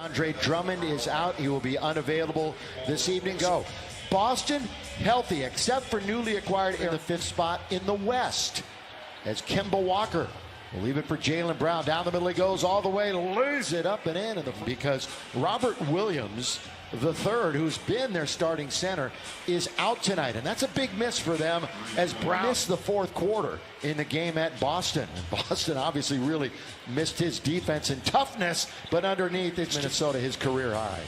Andre Drummond is out. He will be unavailable this evening. Go. Boston healthy, except for newly acquired in the 5th spot in the West. As Kemba Walker will leave it for Jaylen Brown. Down the middle he goes all the way, lays it up and in. Because Robert Williams, the third, who's been their starting center, is out tonight. And that's a big miss for them, as Brown missed the 4th quarter in the game at Boston. And Boston obviously really missed his defense and toughness, but underneath it's Minnesota, his career high.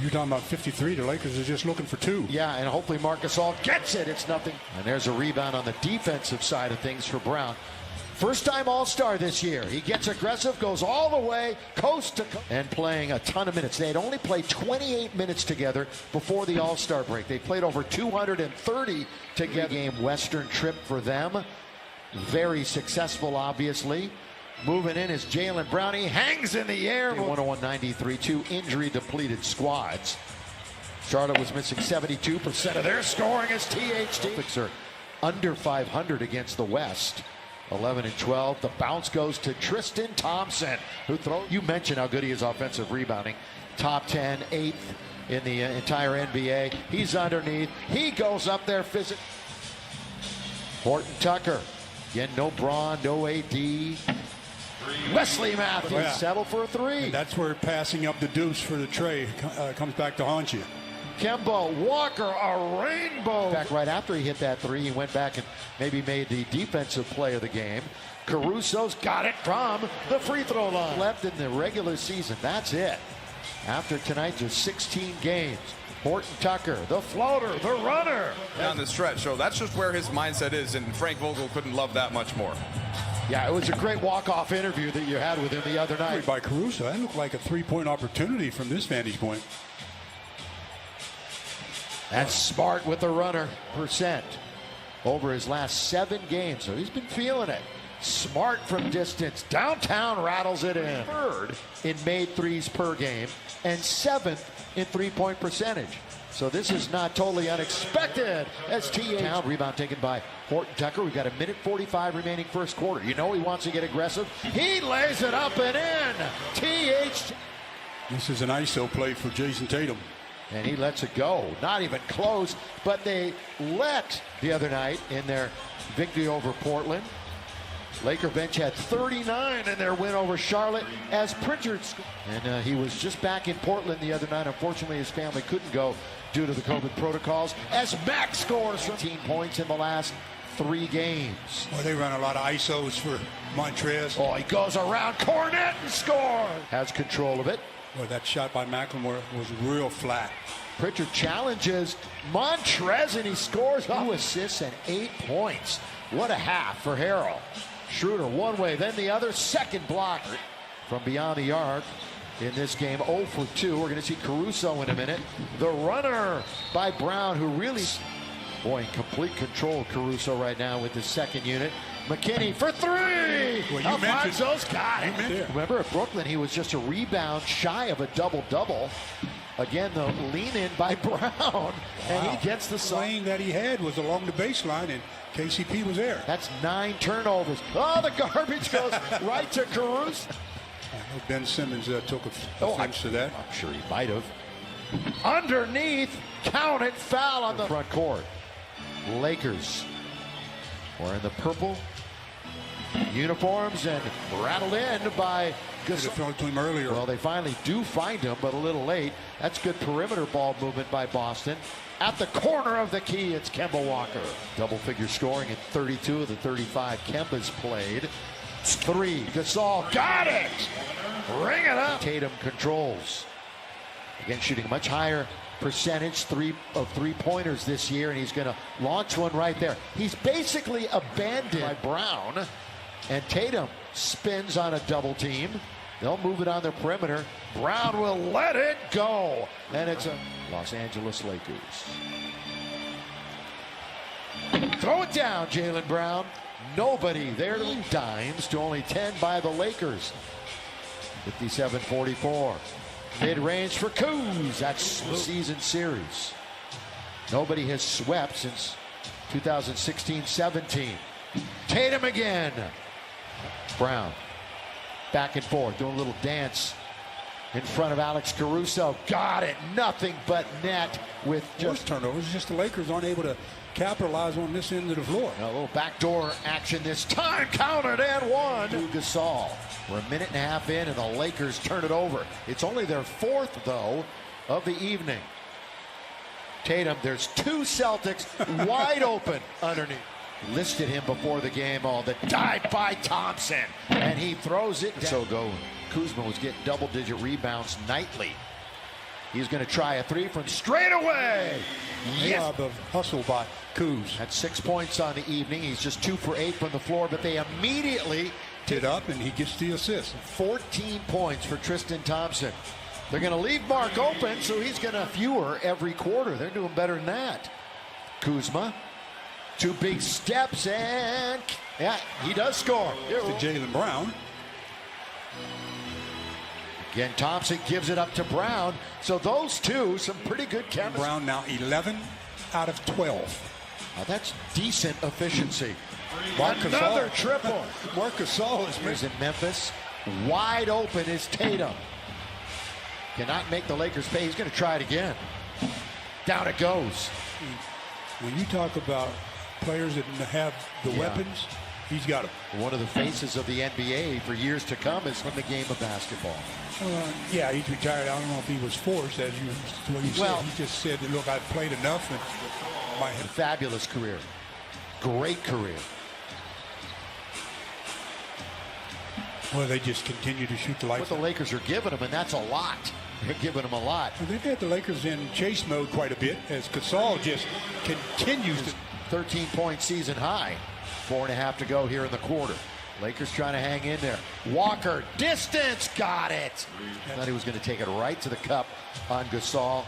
You're talking about 53. The Lakers are just looking for 2. Yeah, and hopefully Marc Gasol gets it. It's nothing. And there's a rebound on the defensive side of things for Brown. First-time All-Star this year. He gets aggressive, goes all the way, coast to coast, and playing a ton of minutes. They had only played 28 minutes together before the All-Star break. They played over 230 together. Game Western trip for them. Very successful, obviously. Moving in is Jaylen Brown. He hangs in the air. 101-93, 2 injury-depleted squads. Charlotte was missing 72% of their scoring as THT. Celtics are under 500 against the West. 11 and 12. The bounce goes to Tristan Thompson, who throws. You mentioned how good he is offensive rebounding. Top 10, 8th in the entire NBA. He's underneath. He goes up there physically. Horton Tucker. Again, no Braun, no AD. Wesley Matthews settled for a 3. And that's where passing up the deuce for the tray comes back to haunt you. Kemba Walker, a rainbow. Back right after he hit that 3, he went back and maybe made the defensive play of the game. Caruso's got it from the free throw line. Left in the regular season, that's it. After tonight, just 16 games. Horton Tucker, the floater, the runner. Down the stretch, so that's just where his mindset is, and Frank Vogel couldn't love that much more. Yeah, it was a great walk-off interview that you had with him the other night. By Caruso, that looked like a 3-point opportunity from this vantage point. That's Smart with the runner percent over his last 7 games, so he's been feeling it. Smart from distance, downtown rattles it in. 3rd in made threes per game and 7th in 3-point percentage. So this is not totally unexpected as T.H. Rebound taken by Horton Tucker. We've got 1:45 remaining first quarter. You know he wants to get aggressive. He lays it up and in. T.H. This is an ISO play for Jason Tatum. And he lets it go. Not even close, but they let the other night in their victory over Portland. Laker bench had 39 in their win over Charlotte as Pritchard. And he was just back in Portland the other night. Unfortunately, his family couldn't go due to the COVID protocols. As Max scores 15 points in the last 3 games. Well, they run a lot of ISOs for Montrez. Oh, he goes around Cornet and scores. Has control of it. Well, that shot by McLemore was real flat. Pritchard challenges Montrez and he scores 2 assists and 8 points. What a half for Harrell. Schroeder one way, then the other. Second block from beyond the arc in this game. 0 for 2. We're going to see Caruso in a minute. The runner by Brown, who really, boy, in complete control Caruso right now with his second unit. McKinney for 3. Well, Alfonso's got it. Remember at Brooklyn, he was just a rebound shy of a double-double. Again, the lean-in by Brown, and he gets the lane that he had was along the baseline, and KCP was there. That's 9 turnovers. Oh, the garbage goes right to Caruso. I know Ben Simmons took offense to that. I'm sure he might have. Underneath, count it, foul on the front court. Lakers wearing the purple uniforms and rattled in by Thrown to him earlier. Well, they finally do find him, but a little late. That's good perimeter ball movement by Boston. At the corner of the key, it's Kemba Walker. Double-figure scoring in 32 of the 35 Kemba's played. 3, Gasol, got it! Ring it up! Tatum controls. Again, shooting much higher percentage, 3 of 3-pointers this year, and he's going to launch one right there. He's basically abandoned by Brown, and Tatum spins on a double team. They'll move it on their perimeter. Brown will let it go. And it's a Los Angeles Lakers. Throw it down, Jaylen Brown. Nobody there to dimes to only 10 by the Lakers. 57-44. Mid-range for Kuz. That's the season series. Nobody has swept since 2016-17. Tatum again. Brown back and forth, doing a little dance in front of Alex Caruso. Got it. Nothing but net with Just turnovers. Just the Lakers aren't able to capitalize on this end of the floor. a little backdoor action this time. Counted and one. To Gasol. We're a minute and a half in, and the Lakers turn it over. It's only their fourth, though, of the evening. Tatum, there's two Celtics wide open underneath. Listed him before the game. Oh, the dive by Thompson, and he throws it down. So go. Kuzma was getting double-digit rebounds nightly. He's going to try a three from straight away. Yes. The hustle by Kuz. That's 6 points on the evening. He's just 2 for 8 from the floor, but they immediately It up, and he gets the assist. 14 points for Tristan Thompson. They're going to leave Mark open, so he's going to fewer every quarter. They're doing better than that. Kuzma, 2 big steps, and yeah, he does score. To Jaylen Brown. Again, Thompson gives it up to Brown. So those two, some pretty good chemistry. Brown now 11 out of 12. Now that's decent efficiency. Marc Another Gasol. triple. Marc Gasol Here's in Memphis. Wide open is Tatum. Cannot make the Lakers pay. He's going to try it again. Down it goes. When you talk about players that have the weapons, he's got them. One of the faces of the NBA for years to come is from the game of basketball. Yeah, he's retired. I don't know if he was forced, as you Well, said. He just said, look, I've played enough. And fabulous career. Great career. Well, they just continue to shoot the lights. What the Lakers are giving them, and that's a lot. They're giving them a lot. Well, they've had the Lakers in chase mode quite a bit as Gasol just continues to. 13-point season high. 4.5 to go here in the quarter. Lakers trying to hang in there. Walker, distance, got it. Thought he was going to take it right to the cup on Gasol.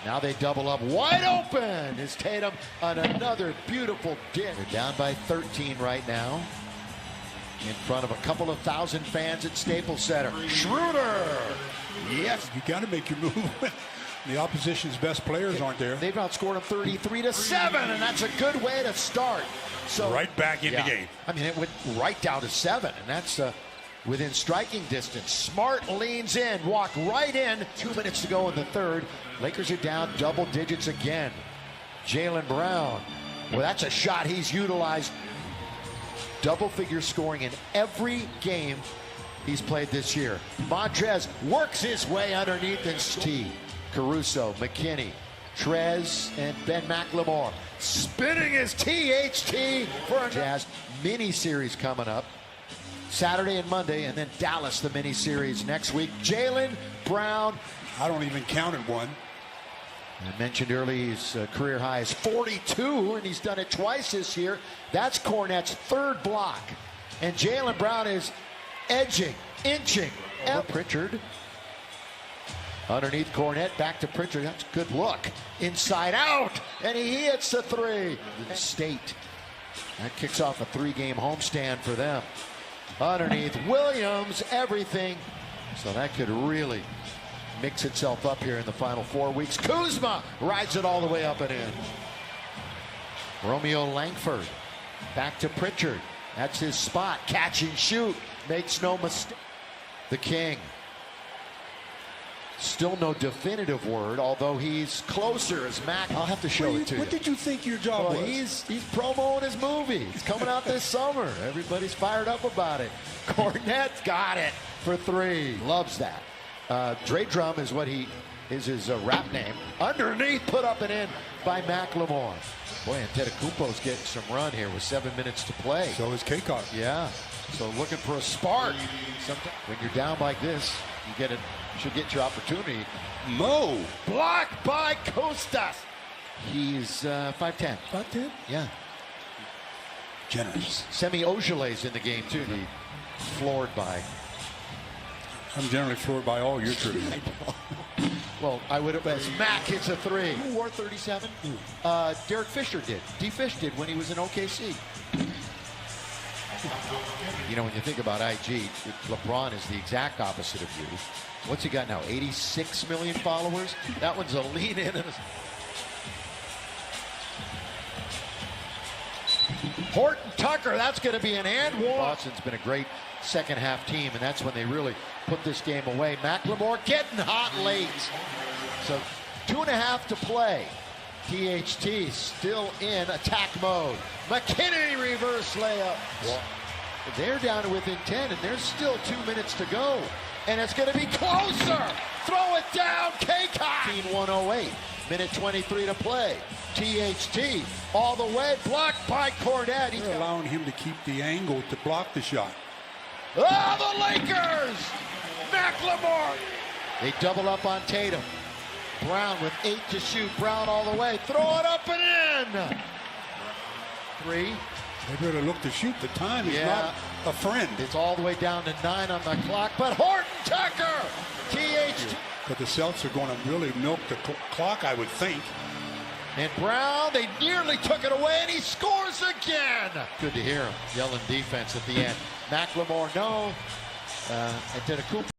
Now they double up. Wide open is Tatum on another beautiful dish. They're down by 13 right now. In front of a couple of thousand fans at Staples Center. Schroeder! Yes. You got to make your move. The opposition's best players aren't there. They've outscored them 33-7, and that's a good way to start. So right back in the game. I mean, it went right down to 7, and that's within striking distance. Smart leans in, walk right in. 2 minutes to go in the third. Lakers are down double digits again. Jaylen Brown. Well, that's a shot he's utilized. Double-figure scoring in every game he's played this year. Montrez works his way underneath and T. Caruso, McKinney, Trez, and Ben McLemore spinning his THT for a Jazz mini-series coming up. Saturday and Monday, and then Dallas, the mini-series next week. Jaylen Brown. I don't even count it one. I mentioned earlier his career high is 42, and he's done it twice this year. That's Cornette's third block. And Jaylen Brown is edging, inching. Pritchard. Underneath Cornette, back to Pritchard. That's a good look. Inside out, and he hits the three. State. That kicks off a 3-game homestand for them. Underneath Williams, everything. So that could really mix itself up here in the final 4 weeks. Kuzma rides it all the way up and in. Romeo Langford back to Pritchard. That's his spot. Catch and shoot. Makes no mistake. The King. Still no definitive word, although he's closer as Mac. I'll have to show it to you. What did you think your job was? He's promoting his movie. He's coming out this summer. Everybody's fired up about it. Cornette's got it for 3. Loves that. Dre Drum is what he is his rap name. Underneath, put up and in by McLemore. Boy, Antetokounmpo's getting some run here with 7 minutes to play. So is K-Cop. Yeah. So looking for a spark. Sometimes when you're down like this, you get it. Should get your opportunity. Mo. Blocked by Kostas. He's 5'10". 5'10"? Yeah. Generous. Semi Ojeley's in the game too. He floored by. I'm generally floored by all your trivia. Well, I would have, as Mac hits a 3. Who wore 37? Derek Fisher did. D. Fish did when he was in OKC. You know, when you think about IG, LeBron is the exact opposite of you. What's he got now? 86 million followers? That one's a lean in. Horton Tucker, that's going to be an and one. Boston's been a great second half team, and that's when they really put this game away. McLemore getting hot late. So 2.5 to play. THT still in attack mode. McKinney reverse layup. They're down to within 10, and there's still 2 minutes to go. And it's going to be closer. Throw it down, K-Cock. 108, minute 23 to play. THT all the way, blocked by Cornette. They're allowing him to keep the angle to block the shot. Oh, the Lakers! McLemore. They double up on Tatum. Brown with 8 to shoot. Brown all the way. Throw it up and in. 3. They better look to shoot. The time is not a friend. It's all the way down to 9 on the clock. But Horton Tucker, THT. But the Celtics are going to really milk the clock, I would think. And Brown, they nearly took it away, and he scores again. Good to hear him yelling defense at the end. McLemore, no. Antetokounmpo.